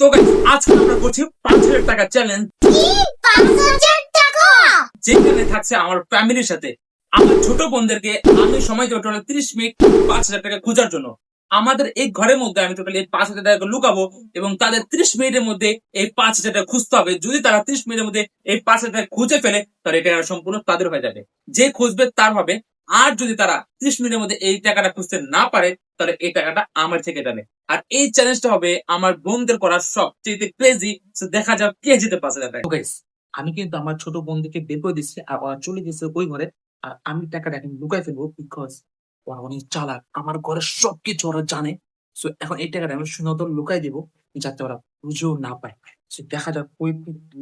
তো guys, আজকে আমরা করছি 5,000 টাকা চ্যালেঞ্জ, কি 5,000 টাকা? যেখানে থাকছে আমার ফ্যামিলির সাথে। আমার ছোট বোনদেরকে আমি সময় দেবো টোটাল 30 মিনিট 5,000 টাকা খোঁজার জন্য। আমাদের এই ঘরের মধ্যে আমি টোটাল এই 5,000 টাকা লুকাবো এবং তাদের 30 মিনিটের মধ্যে এই 5,000 টাকা খুঁজতে হবে। যদি তারা 30 মিনিটের মধ্যে এই 5,000 টাকা খুঁজে ফেলে তাহলে এটা সম্পূর্ণ তাদের হয়ে যাবে, যে খুঁজবে তার হবে। আর যদি তারা 30 মিনিটের মধ্যে এই টাকাটা খুঁজতে না পারে তাহলে এই টাকাটা আমার থেকে যাবে। আর এই চ্যালেঞ্জটা হবে আমার বোনদের করা সবচেয়ে ক্রেজি। দেখা যাক কে জিতে 5,000 টাকা। গাইস, আমি কিন্তু আমার ছোট বোনদেরকে বের করে দিচ্ছি আর ওরা চলে গেছে ওই ঘরে। আর আমি টাকাটা এখন লুকাই ফেলবো, বিকজ ওরা অনেক চালাক, আমার ঘরের সবকিছু ওরা জানে। সো এখন এই টাকাটা আমি সুন্দর লুকাই দিব যাতে ওরা বুঝেও না পায়। So, দেখা যাক ওই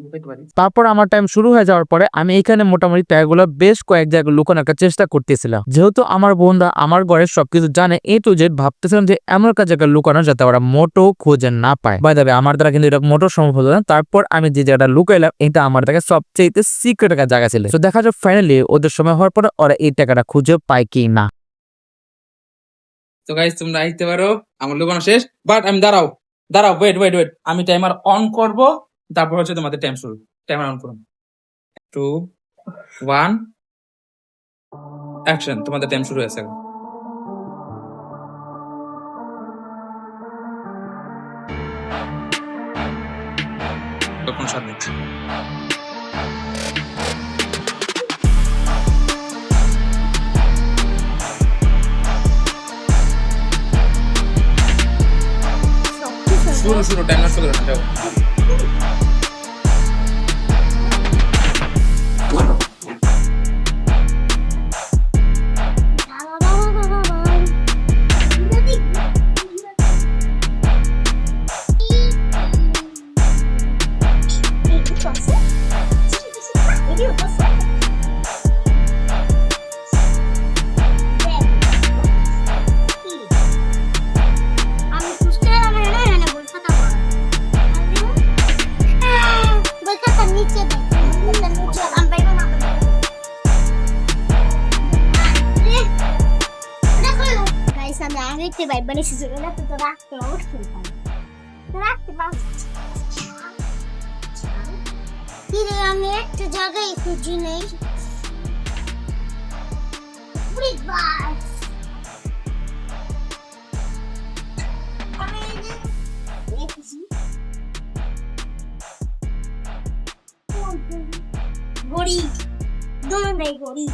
লুকাইতে পারি। তারপর আমার টাইম শুরু হয়ে যাওয়ার পরে আমি এখানে মোটামুটি টাকাগুলো বেশ কয়েক জায়গায় লুকানোর একটা চেষ্টা করতেছিলাম। যেহেতু আমার বোনরা আমার ঘরের সবকিছু জানে A to Z, ভাবতেছিলাম যে এমন একটা জায়গায় লুকানো যাতে ওরা মোটো খুঁজে না পায়। বাই দ্য ওয়ে, আমার দ্বারা কিন্তু এটা মোটো সম্ভব হলো না। তারপর আমি যে জায়গাটা লুকাইলাম এটা আমার কাছে সবচেয়ে সিক্রেট একটা জায়গা ছিল। তো দেখা যাক ফাইনালি ওদের সময় হওয়ার পরে ওরা এই টাকাটা খুঁজে পায় কি না। তো গাইস, তোমরা আসতে পারো, আমার লুকানো শেষ। বাট আমি দাঁড়াও দাঁড়াও, ওয়েট, আমি টাইমার অন করব, তারপর হচ্ছে তোমাদের টাইম শুরু। টাইমার অন করুন। 2 1 অ্যাকশন। তোমাদের টাইম শুরু হয়েছে এখন। তখন 7 মিনিট। শুরু টাইমার শুরু না, যাও। দেখতে পাই মানে সুযোগটা তো রাখতে রাখতে কিন্তু আমি একটা জায়গায় খুঁজি নেই। গড়ি দোনো দেয়, গড়ি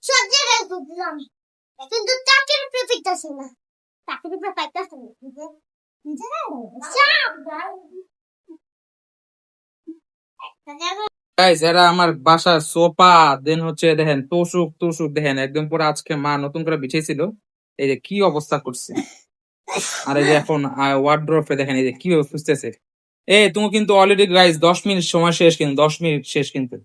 সব জায়গায় খুঁজলাম কিন্তু চাকরির প্রফিট আসে না, চাকরির প্রফিট আসে না। গাইস, এরা আমার বাসার সোফা, দেন হচ্ছে দেখেন তোষক দেখেন একদম পুরো আজকে মা নতুন করে বিছাইছিল। এই যে কি অবস্থা করছে। আর এই যে এখন ওয়ার্ড্রোবে দেখেন এই যে কিভাবে খুঁজতেছে। তুমি কিন্তু অলরেডি গাইস 10 মিনিট সময় শেষ, কিন্তু 10 মিনিট শেষ কিন্তু।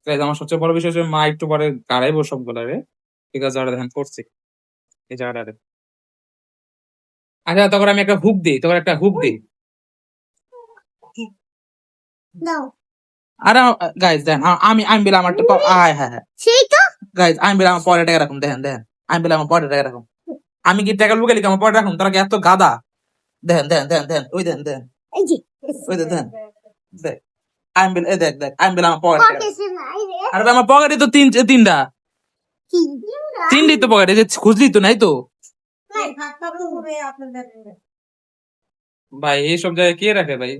গাইস, আমার সবচেয়ে বড় বিষয় হচ্ছে মা একটু পরে গাড়াইবো সবগুলা রে। ঠিক আছে, দেখেন করছি এই জায়গাটা। আচ্ছা, তখন আমি একটা হুক দিই। দাও আরে গাইস দেন, আমি বিল আমার হ্যাঁ সেই তো গাইস, আমি বিল আমার পরে টাকা রাখুন। দেখেন আমি বিল আমার পরে টাকা রাখুন। আমি কি টাকা লুকালি আমার পরে রাখুন? তারা কি এত গাদা? দেখেন ওই দেন এই যে ওই দেন দেখ। আমি বিল এই দেখ আমি বিল আমার পকেটে। পকেটে নাই রে। আরে আমার পকেটে তো তিনটা। কি তিনটি তো পকেটে যে খুঁজলি তো নাই তো ভাই এইসব জায়গায় কে রাখে ভাই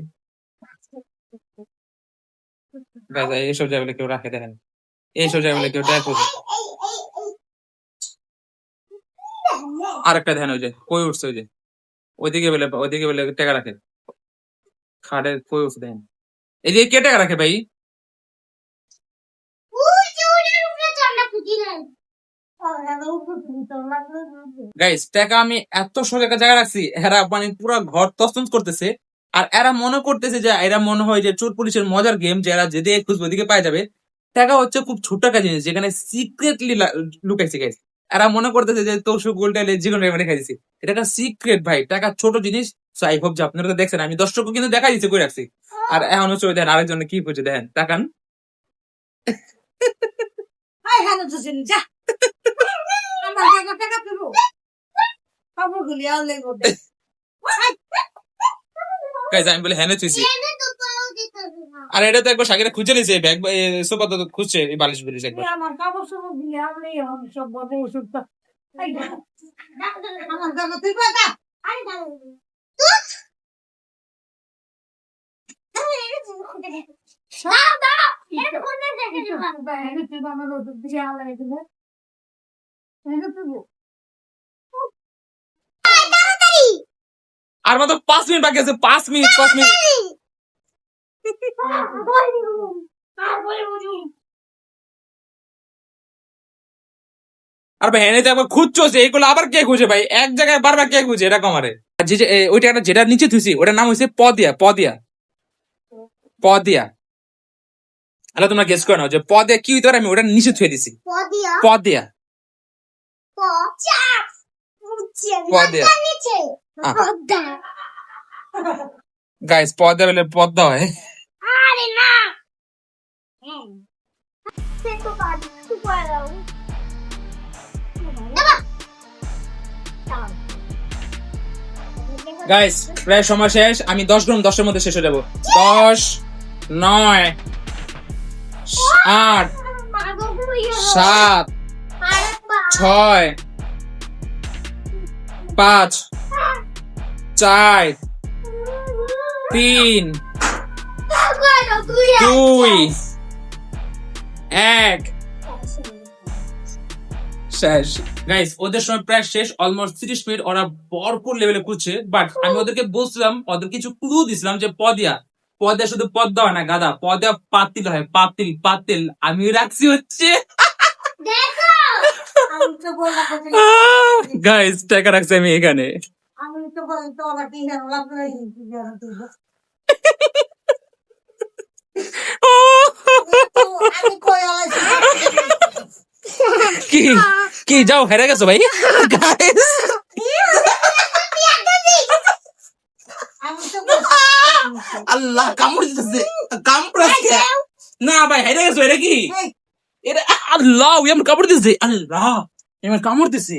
ভাই এইসব জায়গায় কেউ রাখে দেখেন এইসব জায়গায় কেউ টাকা খুঁজে আরেকটা ধ্যান ওই যে কই উঠছে ওই যে ওইদিকে বলে টাকা রাখে খাটের কই উঠছে দেখেন এদিকে কে টাকা রাখে ভাই ওই যে ওটার উপরে চন্ডা খুঁজি নাই গাইস টাকা আমি এত সোজা একটা জায়গায় রাখছি এরা মানে পুরো ঘর তছনছ করতেছে আর এরা মনে করতেছে যে এরা মনে হয় যে চোর পুলিশের মজার গেম যে এরা যেদিকে খুঁজবে ওদিকে পাই যাবে টাকা হচ্ছে খুব ছোট একটা জিনিস যেখানে সিক্রেটলি লুকাইছে গাইস এরা মনে করতেছে যে তোষক গোলটা যে কোনো রেখে দিছি এটা একটা সিক্রেট ভাই টাকা ছোট জিনিস সো আই হোপ যে আপনারা তো দেখছেন আমি দর্শকও কিন্তু দেখাই দিচ্ছি করে রাখছি আর এখন হচ্ছে ওই দেখেন আরেকজন কি করছে দেখেন তাকান গাইস আমি বলে হ্যাঁ থুইছি এনে তো পাও দিতে না আর এটা তো একবার সাকিরা খুঁজে নিয়েছে ব্যাগ সোফা তো খুঁজছে এই বালিশ বিলিশ একবার আমার কাপড় সব দিয়ে আমি সব বড় ওষুধ আমার কাপড় তুই পাতা আরে দাও আমার ওষুধ দিয়ে আলাই দিলে আর মাত্র 5 মিনিট বাকি আছে 5 মিনিট আর ভাই এনে তো একবার খুঁজছো যে এইগুলো আবার কে খুঁজে ভাই এক জায়গায় বারবার কে খুঁজে এটা কমারে আর যে ওইটা একটা যেটা নিচে থুইছি ওটার নাম হয়েছে পদিয়া আলো তোমরা গেস করে নাও যে পদিয়া কি হইতে পারে আমি ওটা নিচে থুয়ে দিছি পদিয়া পদিয়া পচাপ উচ্চে পদিয়া নিচে আহ। পদ্মা গাইস পদিয়া বলে পদ্মা হয় আরে না সে তো পারি তুই পারো গাইস প্রায় সময় শেষ আমি 10 গুণ 10 এর মধ্যে শেষ হয়ে যাবো 10 9 8 7 6 5 4 3 2 1 শেষ গাইস ওদের সময় প্রায় শেষ অলমোস্ট 30 মিনিট ওরা ভরপুর লেভেলে খুঁজছে বাট আমি ওদেরকে বলছিলাম ওদের কিছু ক্লু দিছিলাম যে পদিয়া শুধু পদ্মা হয় না গাদা পদিয়া পাতিল হয় পাতিল আমি রাখছি হচ্ছে আমি তো বললাম গাইস টাকা রাখছি আমি এখানে আমি তো বললাম তো আবার কি লাভ নাই আমি কই আলাইছি কি কি যাও হেরে গেছো ভাই গাইস আমি তো আল্লাহ কামড় দিতেছে না ভাই হেরে গেছো এটা কি এটা আল্লাহ এমন কামড় দিতেছে আল্লাহ এমন কামড় দিতেছে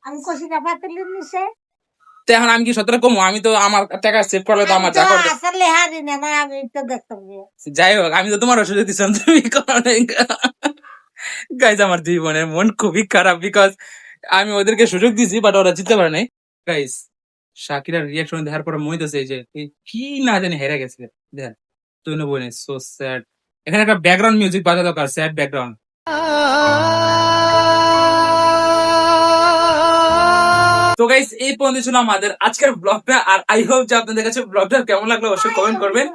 আমি কষিটা পাতলি নিছে তো এখন আমি কি 17 কমো আমি তো আমার টাকা সেভ করলে তো আমার যা করবে আসলে হারি না আমি তো দেখতাম যাই হোক আমি তো তোমার ওষুধ দিচ্ছিলাম তুমি গাইজ আমার জীবনের মন খুবই খারাপ বিকজ আমি ওদেরকে সুযোগ দিছি বাট ওরা জিততে পারে নাই গাইজ শাকিরার রিয়াকশন দেখার পরে মনে হচ্ছে যে কি না জানি হেরে গেছে দেখ তুই না বলিস সো স্যাড এখানে একটা ব্যাকগ্রাউন্ড মিউজিক বাজা দরকার স্যাড ব্যাকগ্রাউন্ড তো গাইস এই পর্যন্ত ছিল আমাদের আজকের ব্লগটা আর আই হোপ যে আপনাদের কাছে ব্লগটা কেমন লাগলো অবশ্যই কমেন্ট করবেন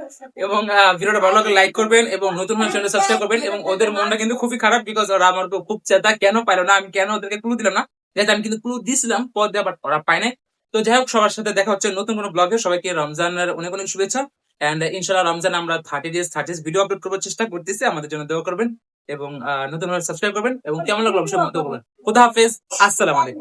এবং ভিডিওটা ভালো লাগলে লাইক করবেন এবং নতুন চ্যানেল সাবস্ক্রাইব করবেন এবং ওদের মনটা কিন্তু খুবই খারাপ বিকজ ওরা আমাকে খুব চেতা কেন পাইলো না আমি কেন ওদেরকে ক্লু দিলাম না যেহেতু আমি কিন্তু ক্লু দিয়েছিলাম পদ দেওয়া বাট ওরা পায় নাই তো যাই হোক সবার সাথে দেখা হচ্ছে নতুন কোনো ব্লগে সবাইকে রমজানের অনেক অনেক শুভেচ্ছা এন্ড ইনশাআল্লাহ রমজান আমরা 30 ভিডিও আপলোড করার চেষ্টা করতেছি আমাদের জন্য দোয়া করবেন এবং নতুন সাবস্ক্রাইব করবেন এবং কেমন লাগলো অবশ্যই মন্তব্য করবেন খুদা হাফেজ আসসালামু আলাইকুম